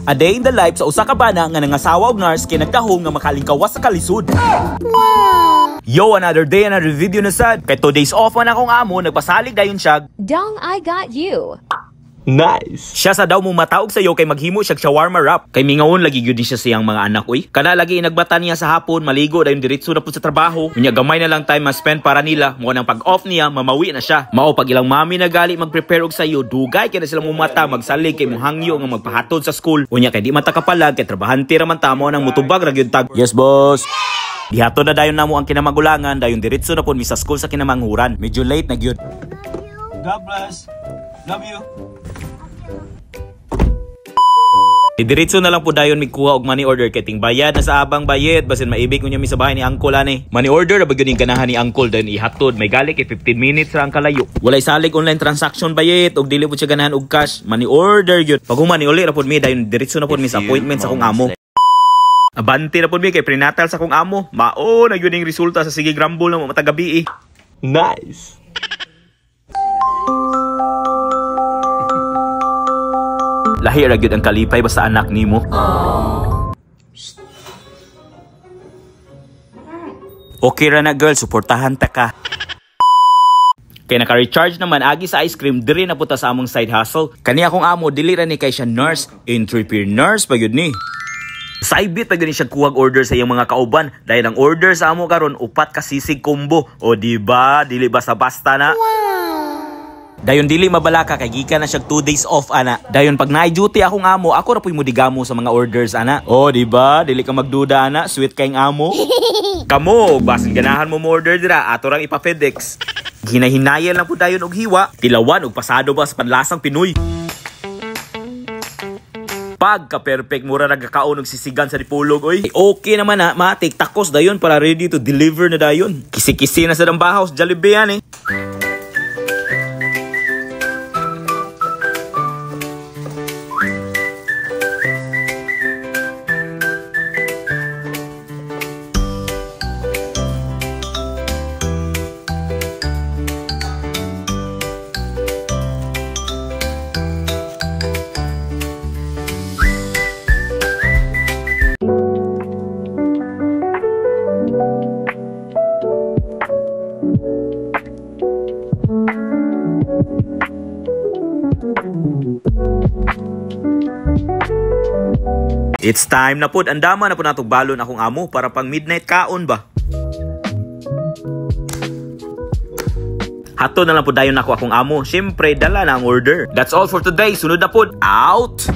A day in the life sa usa ka bana nga nangasawa og nurse kay nagkahom nga makalingkawas sa kalisod. Wow! Yo, another day, another video na sad. Kay 2 days off man akong amo, nagpasalig dayon siya. Dong, I got you. Nice. Siya sa daw mo mataog sayo kay maghimo siya shawarma wrap. Kay mingawon lagi gyud siya siyang mga anak uy. Kana lagi nagbata niya sa hapon, maligo dayon diretso na pud sa trabaho. Unya gamay na lang time ma-spend para nila. Mo nang pag-off niya, mamawi na siya. Mao pag ilang mami nagali mag-prepare og sayo, dugay kay na sila mo mata magsalig kay mohangyo nga magpahatod sa school. Unya kay di man ta kapalag kay trabahante ra man ta mo nang mutubag ra gyud tag. Yes boss. Dihato na dayon namo ang kinamagulangan, dayon diretso na pud mi sa school sa kinamanghuran. Medyo late na gyud. God bless. Love you. Diretso na lang po dayon mikuha og money order kay ting bayad na sa abang bayad basin maibig unya mi sa bahay ni uncle ani. Money order ra ba gyud ning ganahan ni uncle dayon ihatod may gali kay 15 minutes ra ang kalayo. Walay salig online transaction bayad og dili pud siya ganahan og cash. Money order gyud. Pag humani uli ra pud mi dayon diretso na pud mi sa appointment sa akong amo. Abante na pud mi kay prenatal sa akong amo. Mao na gyud ning resulta sa sige grumble na matag gabi. Nice. Lahi ra gyud ang kalipay basta anak nimo. Okay ra na girl, suportahan ta ka. Kay naka-recharge naman agi sa ice cream diri na puta sa among side hustle. Kani akong amo dili ra ni kay siya nurse, entrepreneurs pa gyud ni. Saibit pa gyud siya kuwag order sa iyang mga kauban dahil ang order sa amo karon upat ka sisig combo. O di ba, dili basta-basta na. Dayon dili mabalaka kay gikan na siya 2 days off ana. Dayon pag naay duty akong amo, ako ra puy mo digamo sa mga orders ana. Oh, di ba? Dili ka magduda ana, sweet kayong amo. Kamo, basin ganahan mo order dira, ato rang ipa-FedEx. Ginahinayan lang po dayon og hiwa, tilawan og pasado ba sa panlasang Pinoy. Pagka-perfect mura nagkakaon og sisigan sa dipulog oy. Okay naman na, matik takos dayon para ready to deliver na dayon. Kisi-kisi na sa dambahaw sa Jollibee ani. It's time na pud, andama na pud natong balon akong amo para pang midnight kaon ba. Hato na lang pud dayon ako akong amo. Syempre dala na ang order. That's all for today. Sunod na pud. Out.